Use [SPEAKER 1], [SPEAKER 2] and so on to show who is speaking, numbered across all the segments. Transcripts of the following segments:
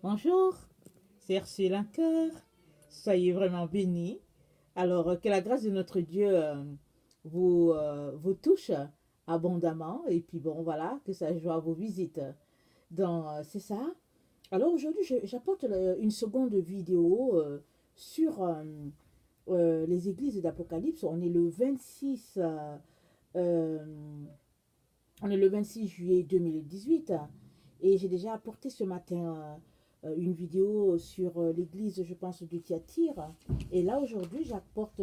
[SPEAKER 1] Bonjour, c'est Ursule encore. Soyez vraiment bénis. Alors, que la grâce de notre Dieu vous touche abondamment. Et puis, bon, voilà, que sa joie vous visite. Donc, c'est ça. Alors, aujourd'hui, j'apporte une seconde vidéo sur les églises d'Apocalypse. Euh, on est le 26 juillet 2018. Et j'ai déjà apporté ce matin une vidéo sur l'église, je pense, de Thyatire. Et là, aujourd'hui, j'apporte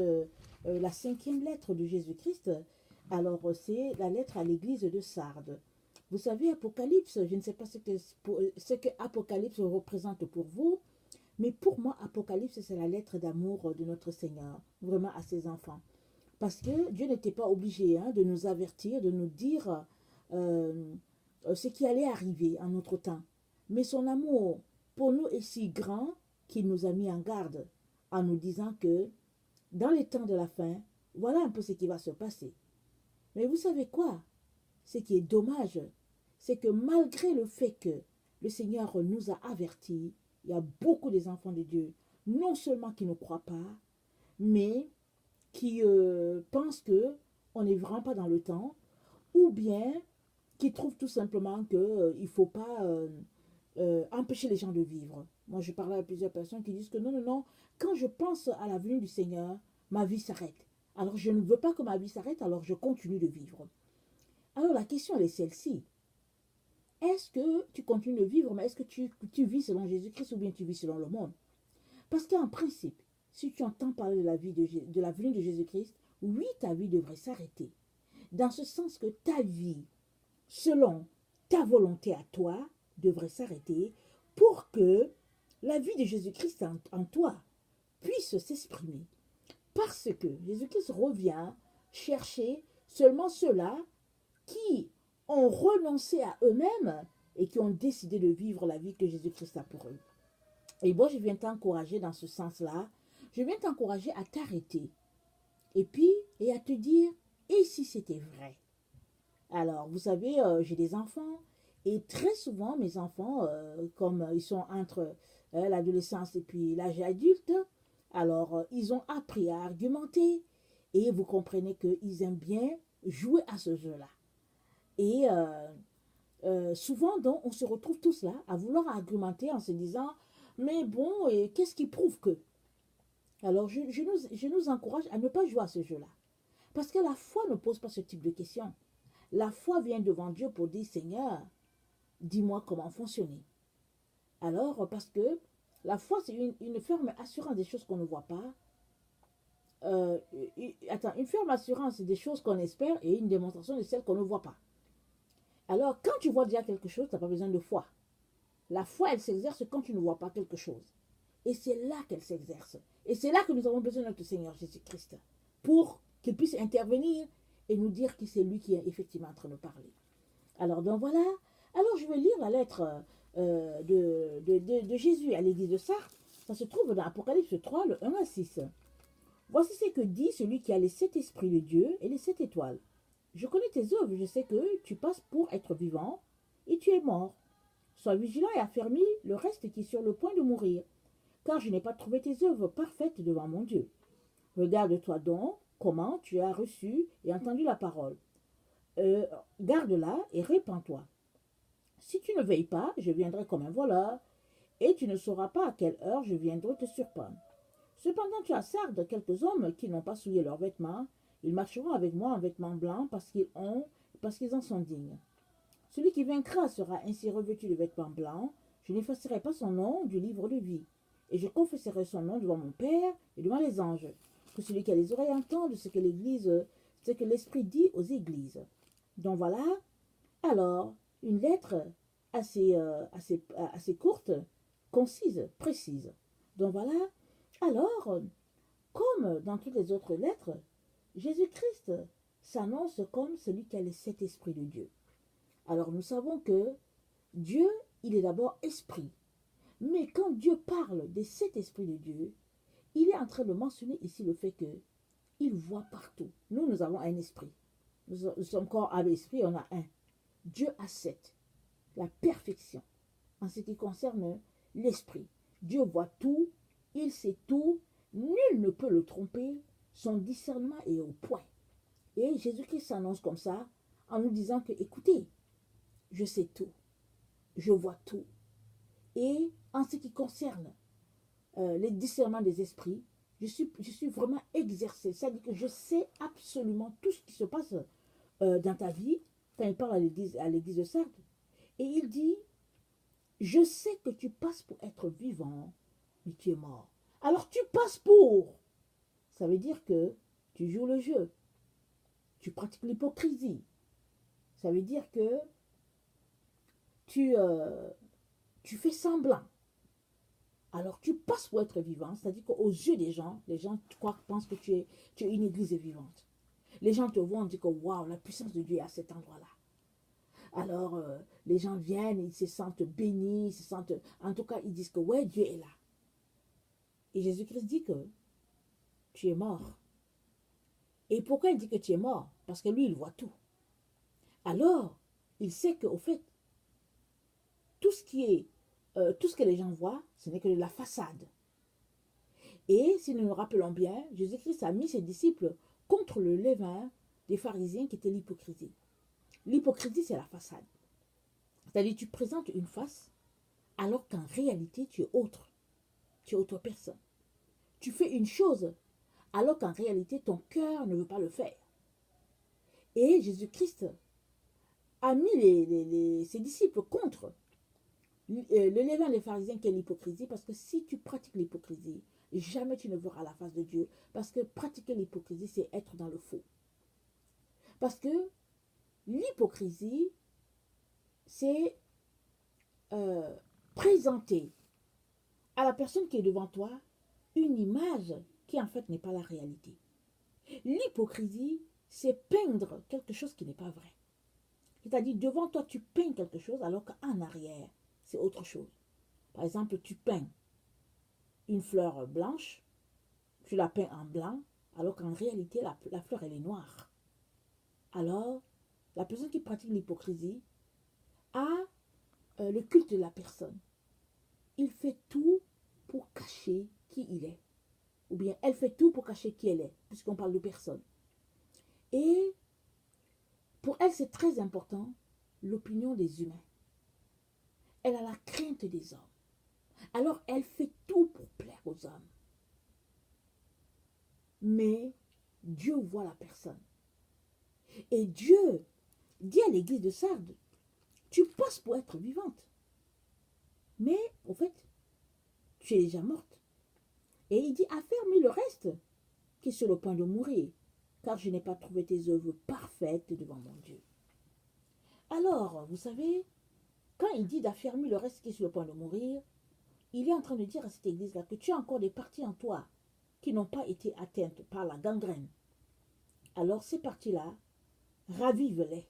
[SPEAKER 1] la cinquième lettre de Jésus-Christ. Alors, c'est la lettre à l'église de Sardes. Vous savez, Apocalypse, je ne sais pas ce que Apocalypse représente pour vous, mais pour moi, Apocalypse, c'est la lettre d'amour de notre Seigneur, vraiment à ses enfants. Parce que Dieu n'était pas obligé de nous avertir, de nous dire euh, ce qui allait arriver en notre temps. Mais son amour pour nous est si grand qu'il nous a mis en garde en nous disant que dans les temps de la fin, voilà un peu ce qui va se passer. Mais vous savez quoi? Ce qui est dommage, c'est que malgré le fait que le Seigneur nous a avertis, il y a beaucoup des enfants de Dieu, non seulement qui ne croient pas, mais qui pensent que on n'est vraiment pas dans le temps, ou bien qui trouvent tout simplement qu'il ne faut pas empêcher les gens de vivre. Moi, je parlais à plusieurs personnes qui disent que non, non, non, quand je pense à la venue du Seigneur, ma vie s'arrête. Alors, je ne veux pas que ma vie s'arrête, alors je continue de vivre. Alors, la question, elle est celle-ci. Est-ce que tu continues de vivre, mais est-ce que tu vis selon Jésus-Christ ou bien tu vis selon le monde? Parce qu'en principe, si tu entends parler de la venue de Jésus-Christ, oui, ta vie devrait s'arrêter. Dans ce sens que ta vie, selon ta volonté à toi, devrait s'arrêter pour que la vie de Jésus-Christ en toi puisse s'exprimer. Parce que Jésus-Christ revient chercher seulement ceux-là qui ont renoncé à eux-mêmes et qui ont décidé de vivre la vie que Jésus-Christ a pour eux. Et moi, je viens t'encourager dans ce sens-là. Je viens t'encourager à t'arrêter. Et puis, et à te dire, et si c'était vrai? Alors, vous savez, j'ai des enfants. Et très souvent, mes enfants, comme ils sont entre l'adolescence et puis l'âge adulte, alors ils ont appris à argumenter. Et vous comprenez qu'ils aiment bien jouer à ce jeu-là. Et souvent, donc, on se retrouve tous là à vouloir argumenter en se disant, mais bon, et qu'est-ce qui prouve que? Alors, je nous encourage à ne pas jouer à ce jeu-là. Parce que la foi ne pose pas ce type de questions. La foi vient devant Dieu pour dire, Seigneur, dis-moi comment fonctionner. Alors, parce que la foi, c'est une ferme assurance des choses qu'on ne voit pas. Une ferme assurance des choses qu'on espère et une démonstration de celles qu'on ne voit pas. Alors, quand tu vois déjà quelque chose, tu n'as pas besoin de foi. La foi, elle s'exerce quand tu ne vois pas quelque chose. Et c'est là qu'elle s'exerce. Et c'est là que nous avons besoin de notre Seigneur Jésus-Christ pour qu'il puisse intervenir et nous dire que c'est lui qui est effectivement en train de parler. Alors, donc voilà. Alors, je vais lire la lettre de Jésus à l'église de Sardes. Ça se trouve dans Apocalypse 3, le 1 à 6. Voici ce que dit celui qui a les 7 esprits de Dieu et les 7 étoiles. Je connais tes œuvres, je sais que tu passes pour être vivant et tu es mort. Sois vigilant et affermis le reste qui est sur le point de mourir, car je n'ai pas trouvé tes œuvres parfaites devant mon Dieu. Regarde-toi donc comment tu as reçu et entendu la parole. Garde-la et répands-toi. Si tu ne veilles pas, je viendrai comme un voleur, et tu ne sauras pas à quelle heure je viendrai te surprendre. Cependant, tu as Sardes quelques hommes qui n'ont pas souillé leurs vêtements. Ils marcheront avec moi en vêtements blancs parce qu'ils en sont dignes. Celui qui vaincra sera ainsi revêtu de vêtements blancs. Je n'effacerai pas son nom du livre de vie. Et je confesserai son nom devant mon Père et devant les anges. Que celui qui a les oreilles entende ce que l'Esprit dit aux églises. Donc voilà. Alors, une lettre assez courte, concise, précise. Donc voilà. Alors, comme dans toutes les autres lettres, Jésus-Christ s'annonce comme celui qui a les 7 esprits de Dieu. Alors nous savons que Dieu, il est d'abord esprit. Mais quand Dieu parle des 7 esprits de Dieu, il est en train de mentionner ici le fait que il voit partout. Nous avons un esprit. Nous sommes corps, âme, esprit, on a un. Dieu a 7. La perfection en ce qui concerne l'esprit. Dieu voit tout, il sait tout, nul ne peut le tromper, son discernement est au point. Et Jésus-Christ s'annonce comme ça, en nous disant que, écoutez, je sais tout, je vois tout. Et en ce qui concerne les discernements des esprits, je suis vraiment exercé. C'est-à-dire que je sais absolument tout ce qui se passe dans ta vie, quand il parle à l'église de Sardes. Et il dit, je sais que tu passes pour être vivant, mais tu es mort. Alors tu passes pour. Ça veut dire que tu joues le jeu. Tu pratiques l'hypocrisie. Ça veut dire que tu fais semblant. Alors tu passes pour être vivant, c'est-à-dire qu'aux yeux des gens, les gens pensent que tu es une église vivante. Les gens te voient, on dit que waouh, la puissance de Dieu est à cet endroit-là. Alors les gens viennent, ils se sentent bénis, ils se sentent, en tout cas ils disent que ouais, Dieu est là. Et Jésus-Christ dit que tu es mort. Et pourquoi il dit que tu es mort? Parce que lui, il voit tout. Alors, il sait qu'au fait, tout ce que les gens voient, ce n'est que de la façade. Et si nous nous rappelons bien, Jésus-Christ a mis ses disciples contre le levain des pharisiens qui était l'hypocrisie. L'hypocrisie, c'est la façade. C'est-à-dire, tu présentes une face, alors qu'en réalité, tu es autre. Tu es autre personne. Tu fais une chose, alors qu'en réalité, ton cœur ne veut pas le faire. Et Jésus-Christ a mis ses disciples contre le levain des pharisiens qui est l'hypocrisie, parce que si tu pratiques l'hypocrisie, jamais tu ne verras la face de Dieu, parce que pratiquer l'hypocrisie, c'est être dans le faux. Parce que l'hypocrisie, c'est présenter à la personne qui est devant toi une image qui en fait n'est pas la réalité. L'hypocrisie, c'est peindre quelque chose qui n'est pas vrai. C'est-à-dire, devant toi, tu peins quelque chose, alors qu'en arrière, c'est autre chose. Par exemple, tu peins une fleur blanche, tu la peins en blanc, alors qu'en réalité, la fleur, elle est noire. Alors, la personne qui pratique l'hypocrisie a le culte de la personne. Il fait tout pour cacher qui il est. Ou bien, elle fait tout pour cacher qui elle est, puisqu'on parle de personne. Et pour elle, c'est très important, l'opinion des humains. Elle a la crainte des hommes. Alors, elle fait tout pour plaire aux hommes. Mais Dieu voit la personne. Et Dieu dit à l'église de Sardes, tu passes pour être vivante. Mais, au fait, tu es déjà morte. Et il dit, affermis le reste, qui est sur le point de mourir, car je n'ai pas trouvé tes œuvres parfaites devant mon Dieu. Alors, vous savez, quand il dit d'affermir le reste qui est sur le point de mourir, il est en train de dire à cette église-là que tu as encore des parties en toi qui n'ont pas été atteintes par la gangrène. Alors, ces parties-là, ravive-les.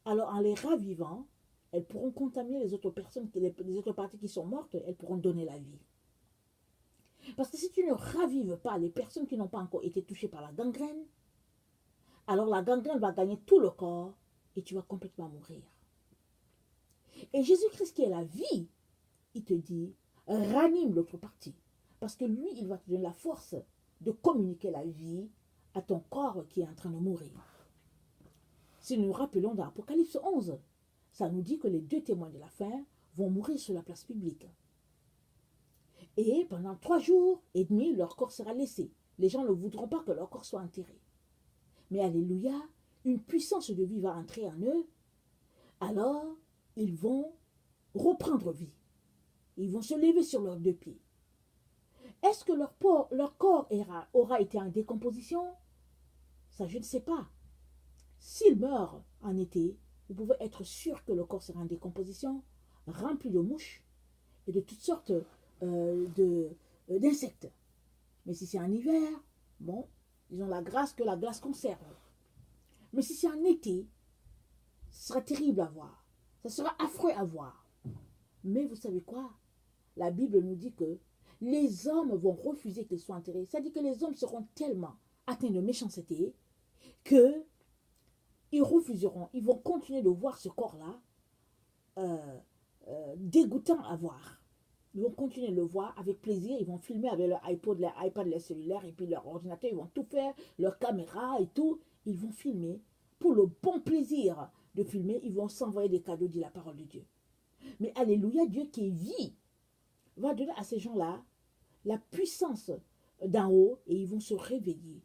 [SPEAKER 1] Alors, en les ravivant, elles pourront contaminer les autres personnes, les autres parties qui sont mortes, elles pourront donner la vie. Parce que si tu ne ravives pas les personnes qui n'ont pas encore été touchées par la gangrène, alors la gangrène va gagner tout le corps et tu vas complètement mourir. Et Jésus-Christ qui est la vie, il te dit, ranime l'autre partie. Parce que lui, il va te donner la force de communiquer la vie à ton corps qui est en train de mourir. Si nous nous rappelons dans Apocalypse 11, ça nous dit que les 2 témoins de la fin vont mourir sur la place publique. Et pendant 3 jours et demi, leur corps sera laissé. Les gens ne voudront pas que leur corps soit enterré. Mais alléluia, une puissance de vie va entrer en eux. Alors, ils vont reprendre vie. Ils vont se lever sur leurs 2 pieds. Est-ce que leur corps aura été en décomposition? Ça, je ne sais pas. S'ils meurent en été, vous pouvez être sûr que le corps sera en décomposition, rempli de mouches et de toutes sortes d'insectes. Mais si c'est en hiver, bon, ils ont la grâce que la glace conserve. Mais si c'est en été, ce sera terrible à voir. Ça sera affreux à voir. Mais vous savez quoi? La Bible nous dit que les hommes vont refuser qu'ils soient enterrés. C'est-à-dire que les hommes seront tellement atteints de méchanceté que ils refuseront. Ils vont continuer de voir ce corps-là dégoûtant à voir. Ils vont continuer de le voir avec plaisir. Ils vont filmer avec leur iPod, leur iPad, leur cellulaire et puis leur ordinateur. Ils vont tout faire, leur caméra et tout. Ils vont filmer pour le bon plaisir de filmer. Ils vont s'envoyer des cadeaux, dit la parole de Dieu. Mais alléluia, Dieu qui vit va donner à ces gens-là la puissance d'en haut et ils vont se réveiller.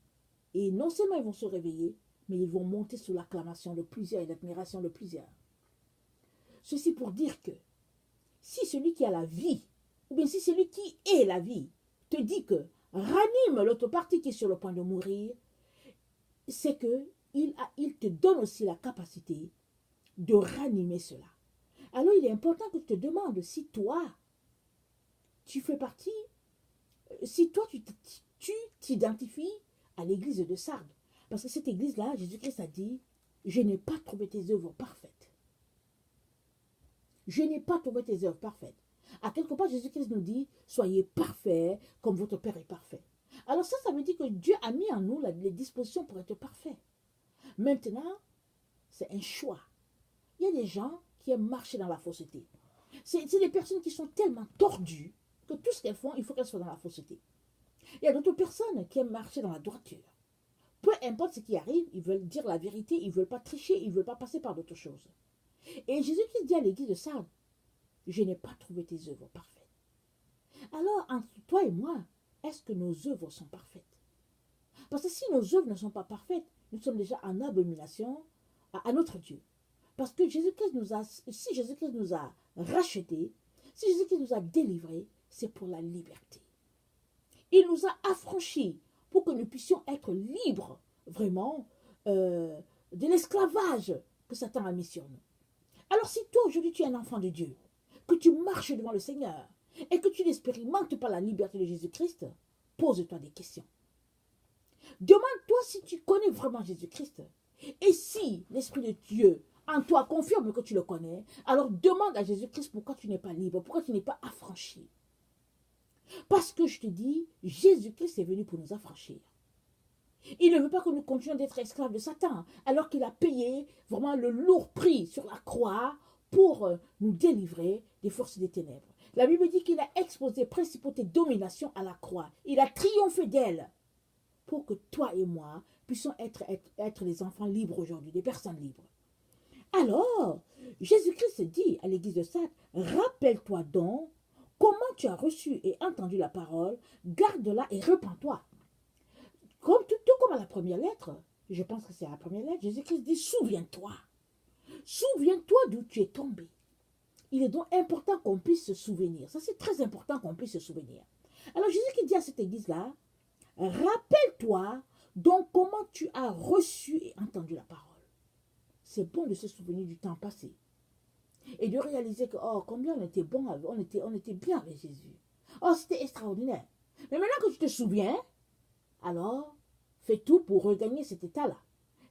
[SPEAKER 1] Et non seulement ils vont se réveiller, mais ils vont monter sous l'acclamation de plusieurs et l'admiration de plusieurs. Ceci pour dire que si celui qui a la vie, ou bien si celui qui est la vie, te dit que ranime l'autre partie qui est sur le point de mourir, c'est que il te donne aussi la capacité de ranimer cela. Alors il est important que tu te demandes si toi, tu fais partie, si toi tu t'identifies à l'église de Sardes. Parce que cette église-là, Jésus-Christ a dit, je n'ai pas trouvé tes œuvres parfaites. Je n'ai pas trouvé tes œuvres parfaites. À quelque part, Jésus-Christ nous dit, soyez parfaits comme votre Père est parfait. Alors ça veut dire que Dieu a mis en nous les dispositions pour être parfaits. Maintenant, c'est un choix. Il y a des gens qui aiment marcher dans la fausseté. C'est des personnes qui sont tellement tordues que tout ce qu'elles font, il faut qu'elles soient dans la fausseté. Il y a d'autres personnes qui aiment marcher dans la droiture. Peu importe ce qui arrive, ils veulent dire la vérité, ils ne veulent pas tricher, ils ne veulent pas passer par d'autres choses. Et Jésus-Christ dit à l'église de Sardes, je n'ai pas trouvé tes œuvres parfaites. Alors, entre toi et moi, est-ce que nos œuvres sont parfaites? Parce que si nos œuvres ne sont pas parfaites, nous sommes déjà en abomination à notre Dieu. Parce que si Jésus-Christ nous a rachetés, si Jésus-Christ nous a délivrés, c'est pour la liberté. Il nous a affranchis pour que nous puissions être libres, vraiment, de l'esclavage que Satan a mis sur nous. Alors si toi aujourd'hui tu es un enfant de Dieu, que tu marches devant le Seigneur et que tu n'expérimentes pas la liberté de Jésus-Christ, pose-toi des questions. Demande-toi si tu connais vraiment Jésus-Christ. Et si l'Esprit de Dieu en toi confirme que tu le connais, alors demande à Jésus-Christ pourquoi tu n'es pas libre, pourquoi tu n'es pas affranchi. Parce que je te dis, Jésus-Christ est venu pour nous affranchir. Il ne veut pas que nous continuions d'être esclaves de Satan, alors qu'il a payé vraiment le lourd prix sur la croix pour nous délivrer des forces des ténèbres. La Bible dit qu'il a exposé principauté, domination à la croix. Il a triomphé d'elle pour que toi et moi puissions être des enfants libres aujourd'hui, des personnes libres. Alors, Jésus-Christ dit à l'église de Sardes, rappelle-toi donc comment tu as reçu et entendu la parole, garde-la et repens-toi. Tout comme à la première lettre, je pense que c'est à la première lettre, Jésus-Christ dit, souviens-toi. Souviens-toi d'où tu es tombé. Il est donc important qu'on puisse se souvenir. Ça, c'est très important qu'on puisse se souvenir. Alors, Jésus-Christ dit à cette église-là, rappelle-toi donc comment tu as reçu et entendu la parole. C'est bon de se souvenir du temps passé. Et de réaliser que, oh, combien on était bon, on était bien avec Jésus. Oh, c'était extraordinaire. Mais maintenant que tu te souviens, alors, fais tout pour regagner cet état-là.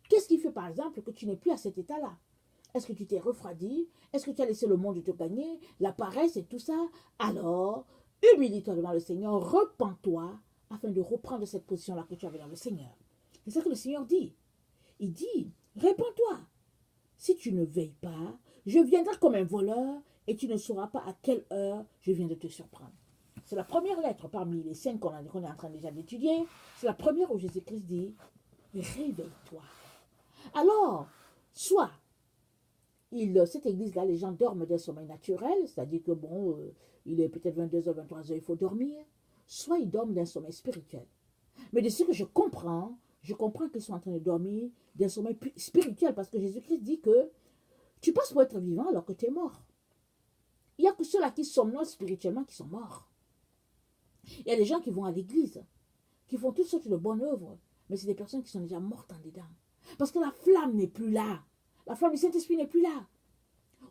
[SPEAKER 1] Qu'est-ce qui fait, par exemple, que tu n'es plus à cet état-là? Est-ce que tu t'es refroidi? Est-ce que tu as laissé le monde te gagner? La paresse et tout ça? Alors, humilie-toi devant le Seigneur, repens-toi, afin de reprendre cette position-là que tu avais dans le Seigneur. C'est ça que le Seigneur dit. Il dit, répands-toi. Si tu ne veilles pas, je viendrai comme un voleur et tu ne sauras pas à quelle heure je viens de te surprendre. C'est la première lettre parmi les 5 qu'on est en train déjà d'étudier. C'est la première où Jésus-Christ dit, réveille-toi. Alors, soit, cette église-là, les gens dorment d'un sommeil naturel, c'est-à-dire que bon, il est peut-être 22h, 23h, il faut dormir. Soit ils dorment d'un sommeil spirituel. Mais de ce que je comprends qu'ils sont en train de dormir d'un sommeil spirituel, parce que Jésus-Christ dit que tu passes pour être vivant alors que tu es mort. Il n'y a que ceux-là qui somnolent spirituellement qui sont morts. Il y a des gens qui vont à l'église, qui font toutes sortes de bonnes œuvres, mais c'est des personnes qui sont déjà mortes en dedans. Parce que la flamme n'est plus là. La flamme du Saint-Esprit n'est plus là.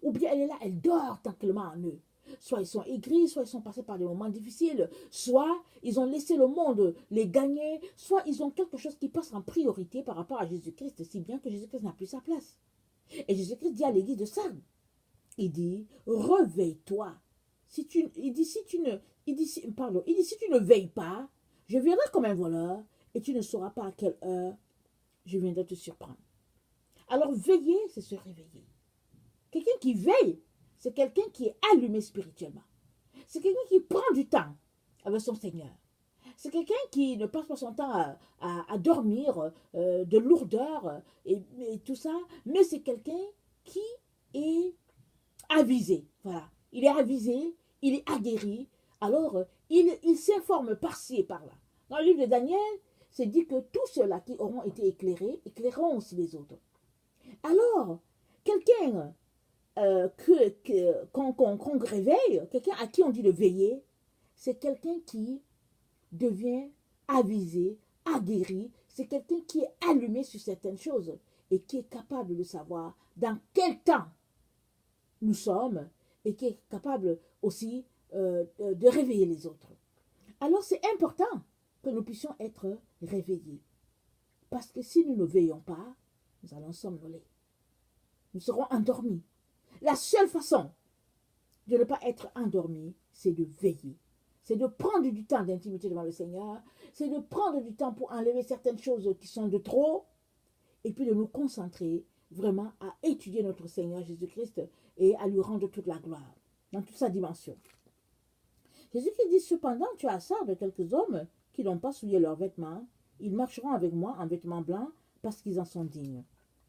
[SPEAKER 1] Ou bien elle est là, elle dort tranquillement en eux. Soit ils sont aigris, soit ils sont passés par des moments difficiles, soit ils ont laissé le monde les gagner, soit ils ont quelque chose qui passe en priorité par rapport à Jésus-Christ, si bien que Jésus-Christ n'a plus sa place. Et Jésus-Christ dit à l'église de Sardes, il dit, réveille-toi. Si tu ne veilles pas, je viendrai comme un voleur et tu ne sauras pas à quelle heure je viendrai te surprendre. Alors veiller, c'est se réveiller. Quelqu'un qui veille, c'est quelqu'un qui est allumé spirituellement. C'est quelqu'un qui prend du temps avec son Seigneur. C'est quelqu'un qui ne passe pas son temps à dormir de lourdeur et tout ça, mais c'est quelqu'un qui est avisé. Voilà. Il est avisé, il est aguerri. Alors, il s'informe par-ci et par-là. Dans le livre de Daniel, c'est dit que tous ceux-là qui auront été éclairés, éclaireront aussi les autres. Alors, quelqu'un qu'on réveille, quelqu'un à qui on dit de veiller, c'est quelqu'un qui devient avisé, aguerri, c'est quelqu'un qui est allumé sur certaines choses et qui est capable de savoir dans quel temps nous sommes et qui est capable aussi de réveiller les autres. Alors c'est important que nous puissions être réveillés. Parce que si nous ne veillons pas, nous allons somnoler. Nous serons endormis. La seule façon de ne pas être endormi, c'est de veiller. C'est de prendre du temps d'intimité devant le Seigneur. C'est de prendre du temps pour enlever certaines choses qui sont de trop. Et puis de nous concentrer vraiment à étudier notre Seigneur Jésus-Christ et à lui rendre toute la gloire dans toute sa dimension. Jésus-Christ dit cependant, tu as ça de quelques hommes qui n'ont pas souillé leurs vêtements. Ils marcheront avec moi en vêtements blancs parce qu'ils en sont dignes.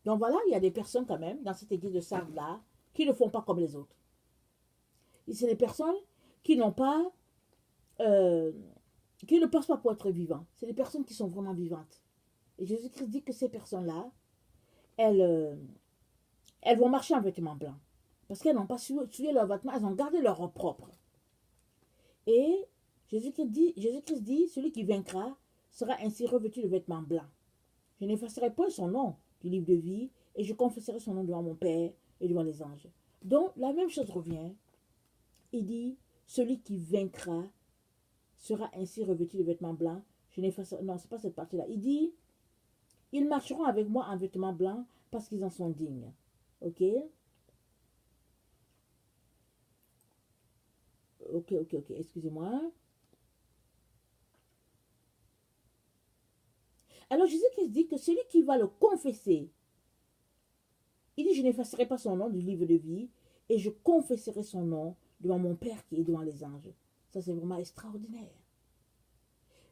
[SPEAKER 1] Donc voilà, il y a des personnes quand même dans cette église de Sardes-là qui ne font pas comme les autres. Et c'est des personnes qui n'ont pas, qui ne passent pas pour être vivants. C'est des personnes qui sont vraiment vivantes. Et Jésus-Christ dit que ces personnes-là, elles vont marcher en vêtements blancs. Parce qu'elles n'ont pas souillé leurs vêtements, elles ont gardé leur robe propre. Et Jésus-Christ dit, celui qui vaincra sera ainsi revêtu de vêtements blancs. Je n'effacerai point son nom du livre de vie, et je confesserai son nom devant mon Père et devant les anges. Donc, la même chose revient. Il dit, celui qui vaincra sera ainsi revêtu de vêtements blancs. Je n'effacerai... Non, c'est pas cette partie-là. Il dit, ils marcheront avec moi en vêtements blancs parce qu'ils en sont dignes. Ok? Ok, excusez-moi. Alors Jésus-Christ dit que celui qui va le confesser, il dit, je n'effacerai pas son nom du livre de vie et je confesserai son nom devant mon Père qui est devant les anges. Ça, c'est vraiment extraordinaire.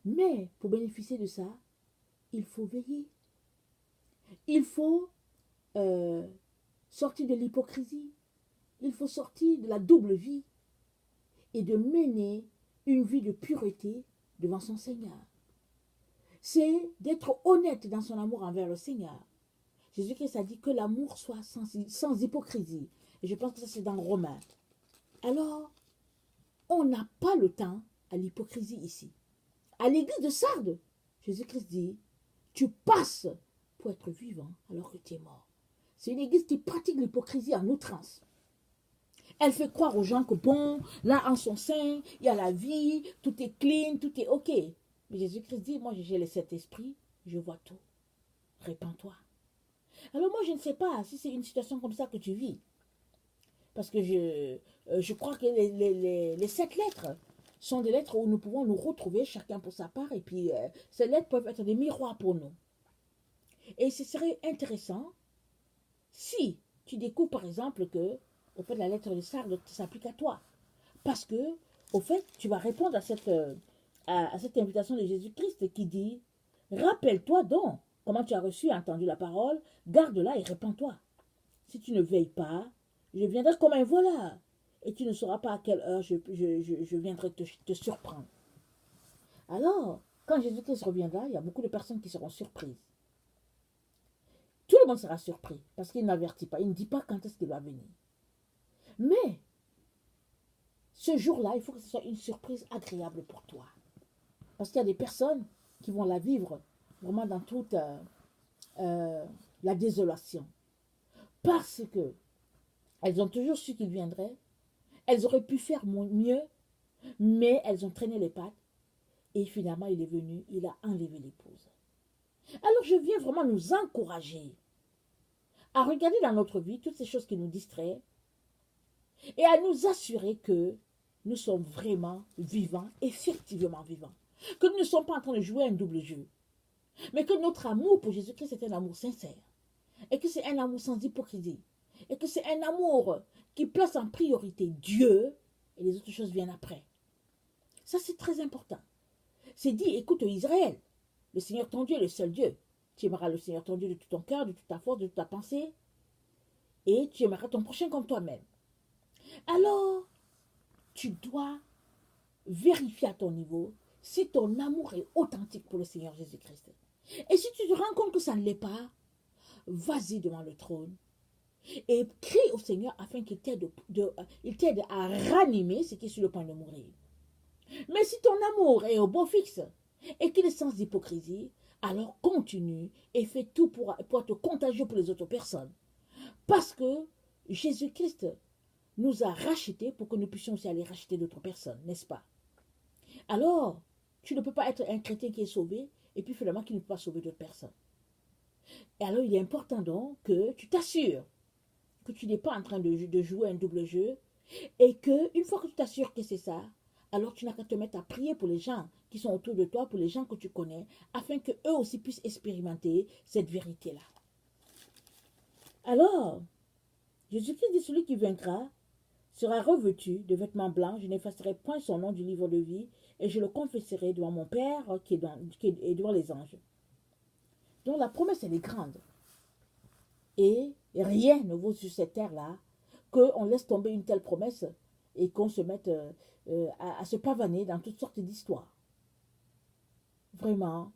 [SPEAKER 1] Mais pour bénéficier de ça, il faut veiller. Il faut sortir de l'hypocrisie. Il faut sortir de la double vie et de mener une vie de pureté devant son Seigneur. C'est d'être honnête dans son amour envers le Seigneur. Jésus-Christ a dit que l'amour soit sans hypocrisie. Et je pense que ça c'est dans Romains. Alors, on n'a pas le temps à l'hypocrisie ici. À l'église de Sardes, Jésus-Christ dit, tu passes pour être vivant alors que tu es mort. C'est une église qui pratique l'hypocrisie en outrance. Elle fait croire aux gens que bon, là en son sein, il y a la vie, tout est clean, tout est ok. Mais Jésus-Christ dit, moi j'ai le Saint-Esprit, je vois tout. Répands-toi. Alors moi je ne sais pas si c'est une situation comme ça que tu vis. Parce que je crois que les 7 lettres sont des lettres où nous pouvons nous retrouver chacun pour sa part. Et puis ces lettres peuvent être des miroirs pour nous. Et ce serait intéressant si tu découvres par exemple que au fait, la lettre de Sardes s'applique à toi. Parce que, au fait, tu vas répondre à cette invitation de Jésus-Christ qui dit, rappelle-toi donc comment tu as reçu et entendu la parole, garde-la et répands-toi. Si tu ne veilles pas, je viendrai comme un voleur. Et tu ne sauras pas à quelle heure je viendrai te surprendre. Alors, quand Jésus-Christ reviendra, il y a beaucoup de personnes qui seront surprises. Tout le monde sera surpris parce qu'il n'avertit pas. Il ne dit pas quand est-ce qu'il va venir. Mais, ce jour-là, il faut que ce soit une surprise agréable pour toi. Parce qu'il y a des personnes qui vont la vivre vraiment dans toute la désolation. Parce que elles ont toujours su qu'il viendrait. Elles auraient pu faire mieux, mais elles ont traîné les pattes. Et finalement, il est venu, il a enlevé l'épouse. Alors, je viens vraiment nous encourager à regarder dans notre vie toutes ces choses qui nous distraient et à nous assurer que nous sommes vraiment vivants, effectivement vivants. Que nous ne sommes pas en train de jouer un double jeu. Mais que notre amour pour Jésus-Christ est un amour sincère. Et que c'est un amour sans hypocrisie. Et que c'est un amour qui place en priorité Dieu et les autres choses viennent après. Ça, c'est très important. C'est dit, écoute Israël, le Seigneur ton Dieu est le seul Dieu. Tu aimeras le Seigneur ton Dieu de tout ton cœur, de toute ta force, de toute ta pensée, et tu aimeras ton prochain comme toi-même. Alors, tu dois vérifier à ton niveau si ton amour est authentique pour le Seigneur Jésus-Christ. Et si tu te rends compte que ça ne l'est pas, vas-y devant le trône et crie au Seigneur afin qu'il t'aide à ranimer ce qui est sur le point de mourir. Mais si ton amour est au beau fixe et qu'il est sans hypocrisie, alors continue et fais tout pour être contagieux pour les autres personnes. Parce que Jésus-Christ nous a rachetés pour que nous puissions aussi aller racheter d'autres personnes, n'est-ce pas? Alors, tu ne peux pas être un chrétien qui est sauvé et puis finalement qui ne peut pas sauver d'autres personnes. Et alors, il est important donc que tu t'assures que tu n'es pas en train de jouer un double jeu et que une fois que tu t'assures que c'est ça, alors tu n'as qu'à te mettre à prier pour les gens qui sont autour de toi, pour les gens que tu connais, afin qu'eux aussi puissent expérimenter cette vérité-là. Alors, Jésus-Christ dit, celui qui vaincra sera revêtu de vêtements blancs, je n'effacerai point son nom du livre de vie, et je le confesserai devant mon Père qui est devant les anges. Donc la promesse, elle est grande. Et rien ne vaut sur cette terre-là qu'on laisse tomber une telle promesse et qu'on se mette à se pavaner dans toutes sortes d'histoires. Vraiment,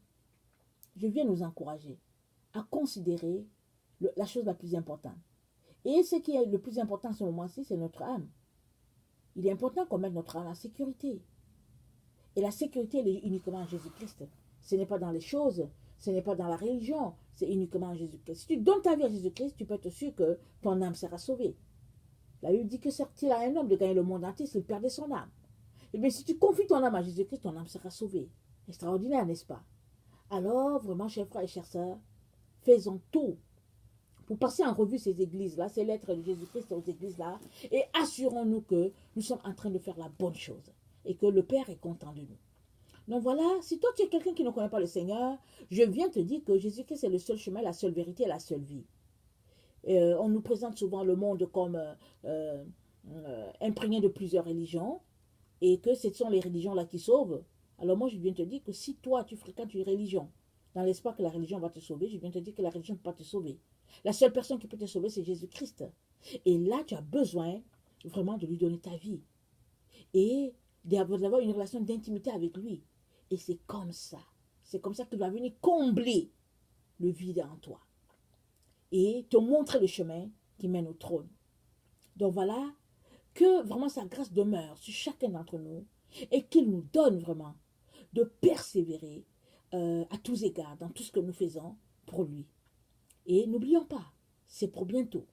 [SPEAKER 1] je viens nous encourager à considérer la chose la plus importante. Et ce qui est le plus important à ce moment-ci, c'est notre âme. Il est important qu'on mette notre âme en sécurité. Et la sécurité, elle est uniquement en Jésus-Christ. Ce n'est pas dans les choses, ce n'est pas dans la religion, c'est uniquement en Jésus-Christ. Si tu donnes ta vie à Jésus-Christ, tu peux être sûr que ton âme sera sauvée. La Bible dit que certes-il a un homme de gagner le monde entier s'il perdait son âme. Et bien si tu confies ton âme à Jésus-Christ, ton âme sera sauvée. Extraordinaire, n'est-ce pas? Alors, vraiment, chers frères et chères sœurs, faisons tout pour passer en revue ces églises-là, ces lettres de Jésus-Christ aux églises-là, et assurons-nous que nous sommes en train de faire la bonne chose et que le Père est content de nous. Donc voilà, si toi tu es quelqu'un qui ne connaît pas le Seigneur, je viens te dire que Jésus-Christ est le seul chemin, la seule vérité et la seule vie. On nous présente souvent le monde comme imprégné de plusieurs religions et que ce sont les religions-là qui sauvent. Alors moi, je viens te dire que si toi, tu fréquentes une religion dans l'espoir que la religion va te sauver, je viens te dire que la religion ne peut pas te sauver. La seule personne qui peut te sauver, c'est Jésus-Christ. Et là, tu as besoin vraiment de lui donner ta vie et d'avoir une relation d'intimité avec lui. Et c'est comme ça qu'il va venir combler le vide en toi et te montrer le chemin qui mène au trône. Donc voilà, que vraiment sa grâce demeure sur chacun d'entre nous et qu'il nous donne vraiment de persévérer à tous égards dans tout ce que nous faisons pour lui. Et n'oublions pas, c'est pour bientôt.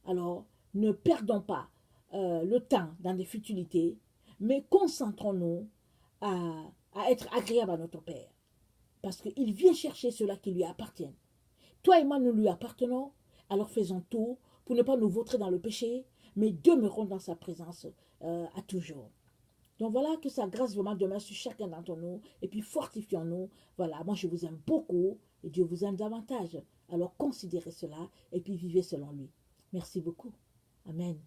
[SPEAKER 1] Alors, ne perdons pas le temps dans des futilités, mais concentrons-nous à être agréable à notre Père. Parce qu'il vient chercher ceux-là qui lui appartiennent. Toi et moi, nous lui appartenons, alors faisons tout pour ne pas nous vautrer dans le péché, mais demeurons dans sa présence à toujours. Donc voilà, que sa grâce vraiment demeure sur chacun d'entre nous, et puis fortifions-nous. Voilà, moi je vous aime beaucoup, et Dieu vous aime davantage. Alors considérez cela, et puis vivez selon lui. Merci beaucoup. Amen.